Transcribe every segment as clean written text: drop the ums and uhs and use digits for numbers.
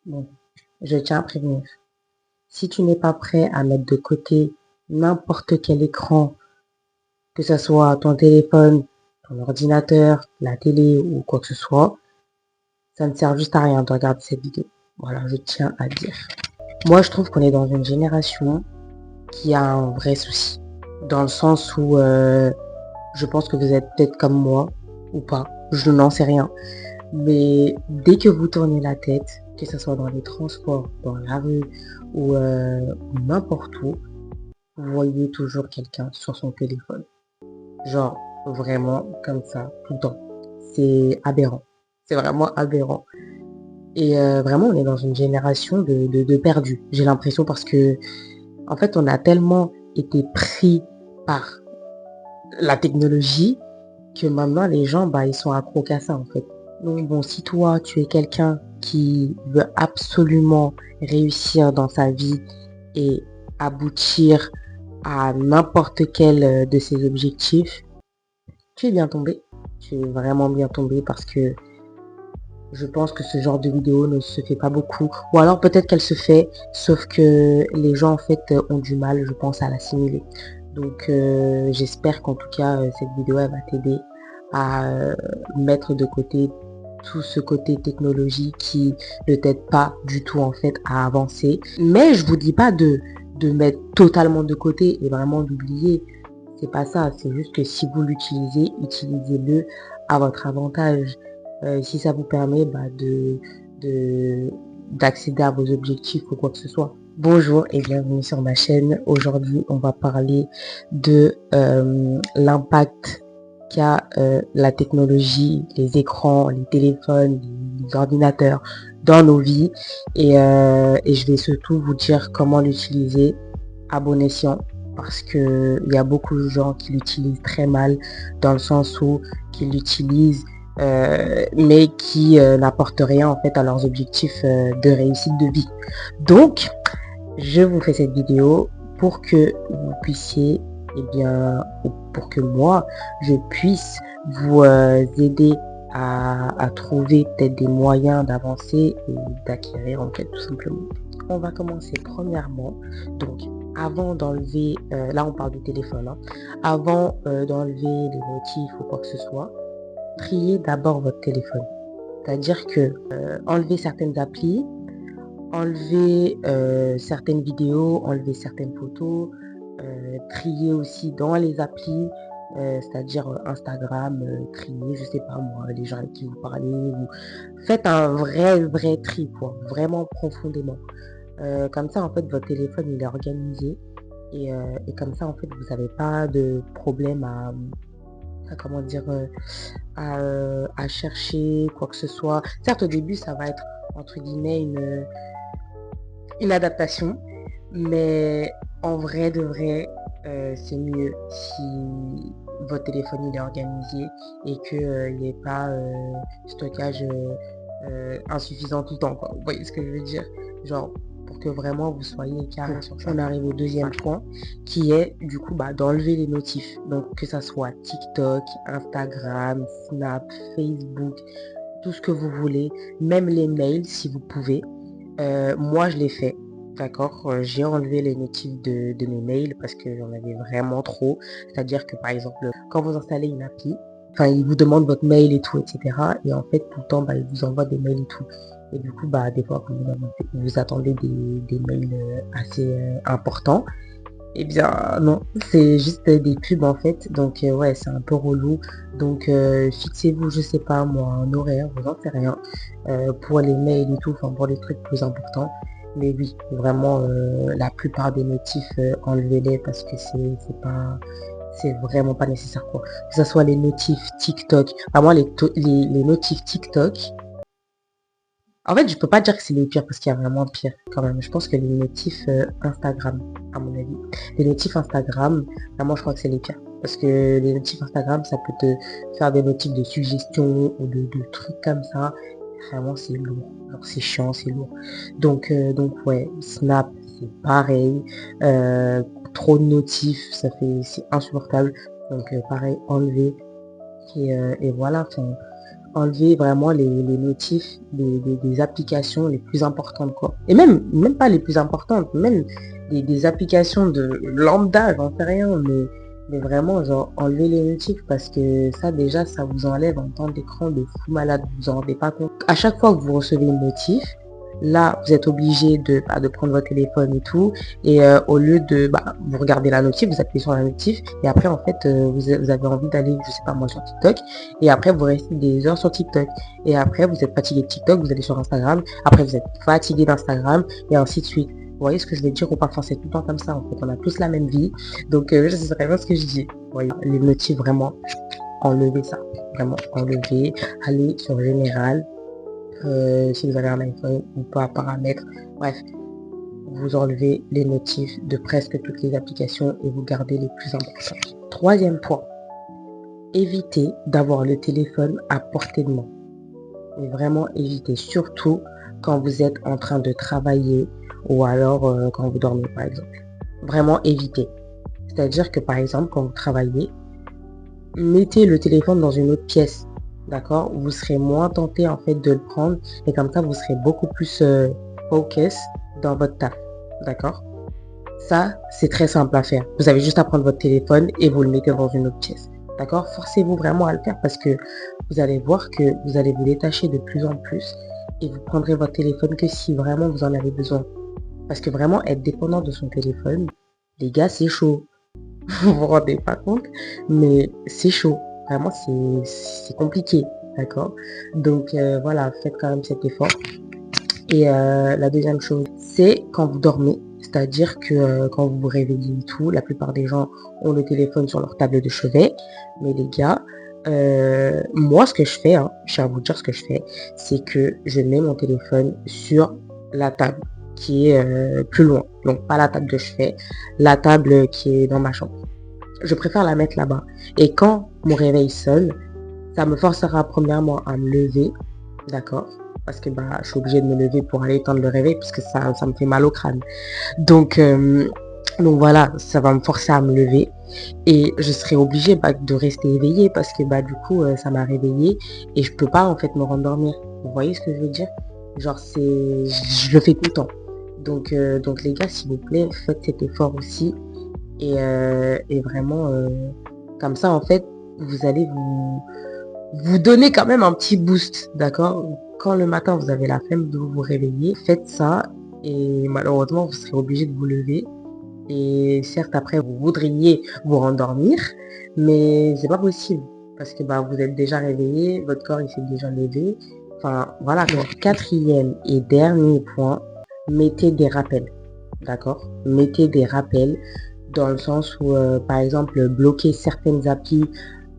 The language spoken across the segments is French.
Bon, je tiens à prévenir. Si tu n'es pas prêt à mettre de côté n'importe quel écran, que ce soit ton téléphone, ton ordinateur, la télé ou quoi que ce soit, ça ne sert juste à rien de regarder cette vidéo. Voilà, je tiens à dire. Moi, je trouve qu'on est dans une génération qui a un vrai souci. Dans le sens où je pense que vous êtes peut-être comme moi ou pas. Je n'en sais rien. Mais dès que vous tournez la tête, que ce soit dans les transports, dans la rue ou n'importe où, vous voyez toujours quelqu'un sur son téléphone. Genre, vraiment comme ça, tout le temps. C'est aberrant. C'est vraiment aberrant. Et vraiment, on est dans une génération de perdus. J'ai l'impression parce que, en fait, on a tellement été pris par la technologie que maintenant, les gens, bah, ils sont accros qu'à ça, en fait. Donc, bon, si toi, tu es quelqu'un qui veut absolument réussir dans sa vie et aboutir à n'importe quel de ses objectifs, tu es bien tombé. Tu es vraiment bien tombé parce que je pense que ce genre de vidéo ne se fait pas beaucoup. Ou alors peut-être qu'elle se fait, sauf que les gens en fait ont du mal, je pense, à l'assimiler. Donc j'espère qu'en tout cas cette vidéo elle va t'aider à mettre de côté tout ce côté technologie qui ne t'aide pas du tout en fait à avancer. Mais je vous dis pas de mettre totalement de côté et vraiment d'oublier. C'est pas ça, c'est juste que si vous l'utilisez, utilisez-le à votre avantage. Si ça vous permet d'accéder à vos objectifs ou quoi que ce soit. Bonjour et bienvenue sur ma chaîne. Aujourd'hui, on va parler de l'impact qu'a la technologie, les écrans, les téléphones, les ordinateurs dans nos vies. Et je vais surtout vous dire comment l'utiliser à bon escient parce que il y a beaucoup de gens qui l'utilisent très mal dans le sens où qu'ils l'utilisent mais qui n'apportent rien en fait à leurs objectifs de réussite de vie. Donc, je vous fais cette vidéo pour que vous puissiez, eh bien, pour que moi, je puisse vous aider à trouver peut-être des moyens d'avancer et d'acquérir en fait tout simplement. On va commencer premièrement, donc avant d'enlever, là on parle du téléphone, hein, avant d'enlever les notifs ou quoi que ce soit, triez d'abord votre téléphone. C'est-à-dire que enlever certaines applis, enlever certaines vidéos, enlever certaines photos, trier aussi dans les applis, c'est-à-dire Instagram, trier, je sais pas moi, les gens avec qui vous parlez, ou faites un vrai tri, quoi, vraiment profondément. Comme ça, en fait, votre téléphone, il est organisé et comme ça, en fait, vous n'avez pas de problème à comment dire, à chercher quoi que ce soit. Certes, au début, ça va être, entre guillemets, une adaptation, mais en vrai de vrai, c'est mieux si votre téléphone il est organisé et qu'il n'y ait pas stockage insuffisant tout le temps, quoi. Vous voyez ce que je veux dire? Genre, pour que vraiment vous soyez carré sur ça. On arrive au deuxième point qui est du coup d'enlever les notifs. Donc que ça soit TikTok, Instagram, Snap, Facebook, tout ce que vous voulez, même les mails si vous pouvez. Moi je l'ai fait. D'accord, j'ai enlevé les notifs de mes mails parce que j'en avais vraiment trop. C'est-à-dire que par exemple, quand vous installez une appli, enfin il vous demande votre mail et tout, etc. Et en fait, tout le temps, il vous envoie des mails et tout. Et du coup, des fois, quand vous attendez des mails assez importants, eh bien non, c'est juste des pubs en fait. Donc ouais, c'est un peu relou. Donc fixez-vous, je sais pas moi, un horaire, vous en savez rien, pour les mails et tout, enfin pour les trucs plus importants. Mais oui, vraiment la plupart des notifs, enlevez-les parce que c'est vraiment pas nécessaire quoi. Que ce soit les notifs TikTok, enfin moi les notifs TikTok, en fait, je peux pas dire que c'est les pires parce qu'il y a vraiment pire quand même. Je pense que les notifs Instagram, à mon avis. Les notifs Instagram, vraiment, je crois que c'est les pires. Parce que les notifs Instagram, ça peut te faire des notifs de suggestions ou de trucs comme ça. Vraiment, c'est lourd. Alors, c'est chiant, c'est lourd. Donc ouais, Snap, c'est pareil. Trop de notifs, c'est insupportable. Donc, pareil, enlever. Et voilà, enfin, enlever vraiment les notifs des applications les plus importantes, quoi. Et même pas les plus importantes, même des applications de lambda, j'en sais rien, mais vraiment, genre, enlever les notifs parce que ça, déjà, ça vous enlève un temps d'écran de fou malade, vous vous en rendez pas compte. À chaque fois que vous recevez une notif, là, vous êtes obligé de prendre votre téléphone et tout. Et au lieu de vous regardez la notif, vous appuyez sur la notif. Et après, en fait, vous avez envie d'aller, je sais pas moi, sur TikTok. Et après, vous restez des heures sur TikTok. Et après, vous êtes fatigué de TikTok, vous allez sur Instagram. Après, vous êtes fatigué d'Instagram. Et ainsi de suite. Vous voyez ce que je veux dire ou pas? Enfin, c'est tout le temps comme ça. En fait, on a tous la même vie. Donc, je sais vraiment ce que je dis. Vous voyez, les notifs, vraiment, enlevez ça. Vraiment, enlevez. Allez sur Général. Si vous avez un iPhone ou pas, paramètres, bref, vous enlevez les notifs de presque toutes les applications et vous gardez les plus importants. Troisième point, évitez d'avoir le téléphone à portée de main. Et vraiment évitez, surtout quand vous êtes en train de travailler ou alors quand vous dormez par exemple. Vraiment évitez. C'est-à-dire que par exemple quand vous travaillez, mettez le téléphone dans une autre pièce. D'accord, vous serez moins tenté en fait de le prendre et comme ça vous serez beaucoup plus focus dans votre taf. D'accord, ça c'est très simple à faire. Vous avez juste à prendre votre téléphone et vous le mettez dans une autre pièce. D'accord, forcez-vous vraiment à le faire parce que vous allez voir que vous allez vous détacher de plus en plus et vous prendrez votre téléphone que si vraiment vous en avez besoin. Parce que vraiment être dépendant de son téléphone, les gars, c'est chaud. Vous vous rendez pas compte, mais c'est chaud. Vraiment, c'est compliqué, d'accord? Donc voilà, faites quand même cet effort. Et la deuxième chose, c'est quand vous dormez. C'est-à-dire que quand vous vous réveillez et tout, la plupart des gens ont le téléphone sur leur table de chevet. Mais les gars, moi, ce que je fais, je tiens à vous dire ce que je fais, c'est que je mets mon téléphone sur la table qui est plus loin. Donc pas la table de chevet, la table qui est dans ma chambre. Je préfère la mettre là-bas. Et quand mon réveil sonne, ça me forcera premièrement à me lever, d'accord? Parce que je suis obligée de me lever pour aller éteindre le réveil parce que ça me fait mal au crâne. Donc voilà, ça va me forcer à me lever et je serai obligée de rester éveillée parce que du coup ça m'a réveillée et je peux pas en fait me rendormir. Vous voyez ce que je veux dire? Genre je le fais tout le temps. Donc les gars, s'il vous plaît, faites cet effort aussi et vraiment comme ça en fait vous allez vous donner quand même un petit boost, d'accord? Quand le matin vous avez la flemme de vous réveiller, faites ça et malheureusement vous serez obligé de vous lever et certes après vous voudriez vous rendormir mais c'est pas possible parce que vous êtes déjà réveillé, votre corps il s'est déjà levé, enfin voilà. Donc quatrième et dernier point, mettez des rappels, d'accord? Mettez des rappels dans le sens où par exemple bloquer certaines applis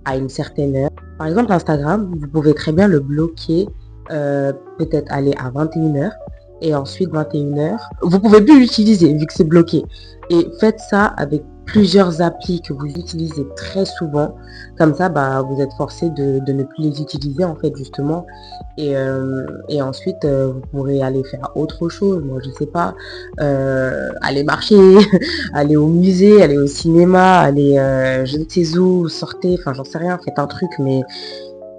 à une certaine heure. Par exemple Instagram, vous pouvez très bien le bloquer peut-être aller à 21h et ensuite 21h. Vous pouvez plus l'utiliser vu que c'est bloqué. Et faites ça avec plusieurs applis que vous utilisez très souvent. Comme ça, vous êtes forcé de ne plus les utiliser en fait justement. Et ensuite, vous pourrez aller faire autre chose. Moi, je sais pas, aller marcher, aller au musée, aller au cinéma, aller je ne sais où, sortez, enfin j'en sais rien, faites un truc, mais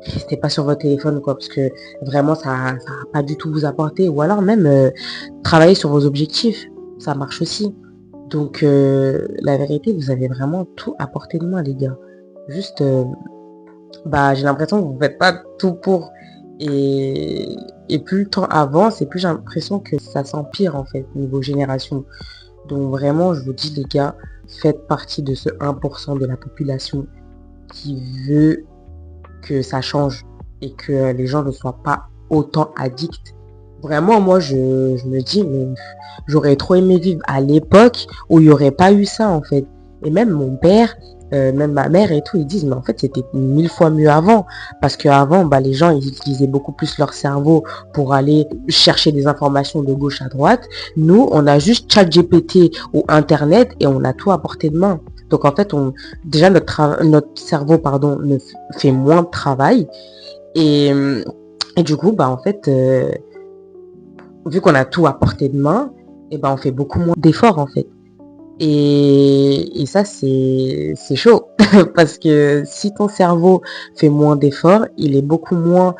restez pas sur votre téléphone quoi, parce que vraiment ça va pas du tout vous apporter. Ou alors même travailler sur vos objectifs, ça marche aussi. Donc la vérité, vous avez vraiment tout à portée de main les gars. Juste j'ai l'impression que vous faites pas tout pour et plus le temps avance et plus j'ai l'impression que ça s'empire en fait niveau génération. Donc vraiment je vous dis les gars, faites partie de ce 1% de la population qui veut que ça change et que les gens ne soient pas autant addicts. Vraiment moi je me dis mais j'aurais trop aimé vivre à l'époque où il n'y aurait pas eu ça en fait. Et même mon père, même ma mère et tout, ils disent mais en fait c'était 1000 fois mieux avant. Parce qu'avant les gens ils utilisaient beaucoup plus leur cerveau pour aller chercher des informations de gauche à droite. Nous on a juste ChatGPT ou internet et on a tout à portée de main. Donc en fait déjà notre cerveau ne fait moins de travail. Et du coup en fait vu qu'on a tout à portée de main, on fait beaucoup moins d'efforts en fait. Et ça c'est chaud. Parce que si ton cerveau fait moins d'efforts, il est beaucoup moins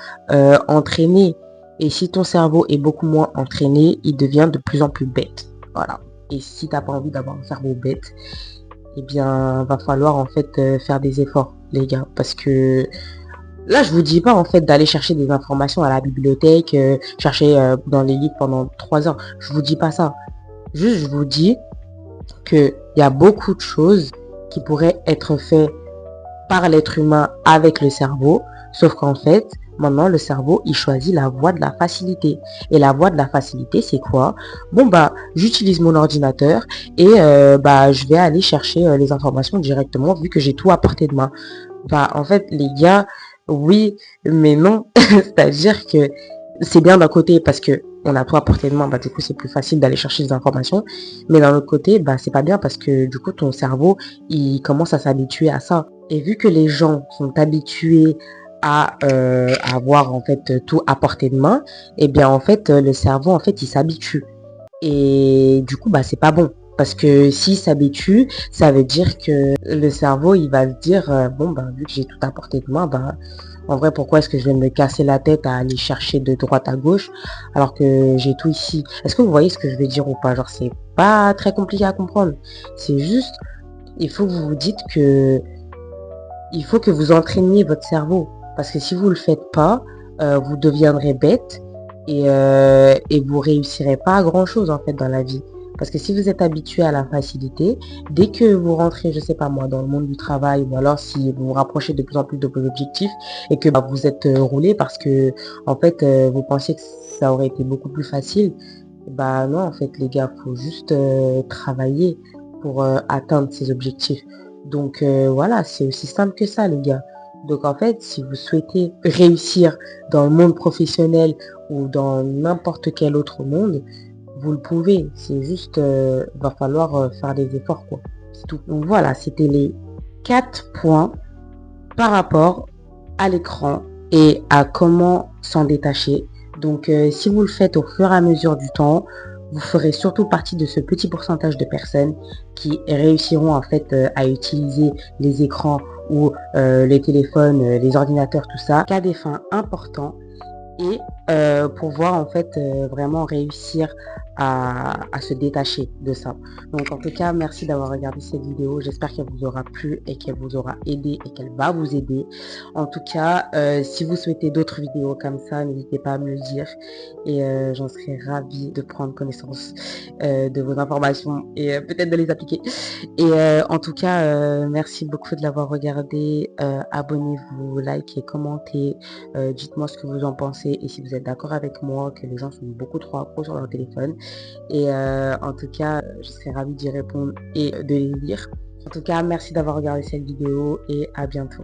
entraîné. Et si ton cerveau est beaucoup moins entraîné, il devient de plus en plus bête. Voilà. Et si t'as pas envie d'avoir un cerveau bête, eh bien, va falloir en fait faire des efforts, les gars. Parce que là, je vous dis pas en fait d'aller chercher des informations à la bibliothèque, chercher dans les livres pendant 3 heures. Je vous dis pas ça. Juste, je vous dis qu'il y a beaucoup de choses qui pourraient être faites par l'être humain avec le cerveau, sauf qu'en fait, maintenant le cerveau, il choisit la voie de la facilité. Et la voie de la facilité, c'est quoi? Bon bah, j'utilise mon ordinateur et bah je vais aller chercher les informations directement vu que j'ai tout à portée de main. Bah en fait, les gars, oui, mais non. C'est-à-dire que c'est bien d'un côté parce que on a tout à portée de main, bah du coup c'est plus facile d'aller chercher des informations. Mais d'un autre côté, bah c'est pas bien parce que du coup ton cerveau, il commence à s'habituer à ça. Et vu que les gens sont habitués à avoir en fait tout à portée de main, et bien en fait le cerveau en fait il s'habitue. Et du coup bah c'est pas bon. Parce que s'il s'habitue, ça veut dire que le cerveau il va se dire bon bah vu que j'ai tout à portée de main, bah en vrai pourquoi est-ce que je vais me casser la tête à aller chercher de droite à gauche alors que j'ai tout ici. Est-ce que vous voyez ce que je vais dire ou pas? Genre c'est pas très compliqué à comprendre. C'est juste, il faut que vous vous dites que il faut que vous entraîniez votre cerveau. Parce que si vous le faites pas, vous deviendrez bête et vous réussirez pas à grand chose en fait dans la vie. Parce que si vous êtes habitué à la facilité, dès que vous rentrez, je sais pas moi, dans le monde du travail, ou alors si vous vous rapprochez de plus en plus de vos objectifs et que bah, vous êtes roulé parce que en fait vous pensiez que ça aurait été beaucoup plus facile, bah non en fait les gars, faut juste travailler pour atteindre ces objectifs. Donc voilà, c'est aussi simple que ça les gars. Donc en fait, si vous souhaitez réussir dans le monde professionnel ou dans n'importe quel autre monde, vous le pouvez. C'est juste, va falloir faire des efforts quoi. C'est tout. Donc voilà, c'était les 4 points par rapport à l'écran et à comment s'en détacher. Donc si vous le faites au fur et à mesure du temps, vous ferez surtout partie de ce petit pourcentage de personnes qui réussiront en fait à utiliser les écrans ou les téléphones, les ordinateurs, tout ça, qu'à des fins importantes et pouvoir en fait vraiment réussir à se détacher de ça. Donc en tout cas, merci d'avoir regardé cette vidéo. J'espère qu'elle vous aura plu et qu'elle vous aura aidé et qu'elle va vous aider. En tout cas, si vous souhaitez d'autres vidéos comme ça, n'hésitez pas à me le dire et j'en serai ravie de prendre connaissance de vos informations et peut-être de les appliquer. Et en tout cas, merci beaucoup de l'avoir regardé. Abonnez-vous, likez, commentez. Dites-moi ce que vous en pensez et si vous êtes d'accord avec moi que les gens sont beaucoup trop accros sur leur téléphone. Et en tout cas, je serais ravie d'y répondre et de les lire. En tout cas, merci d'avoir regardé cette vidéo et à bientôt.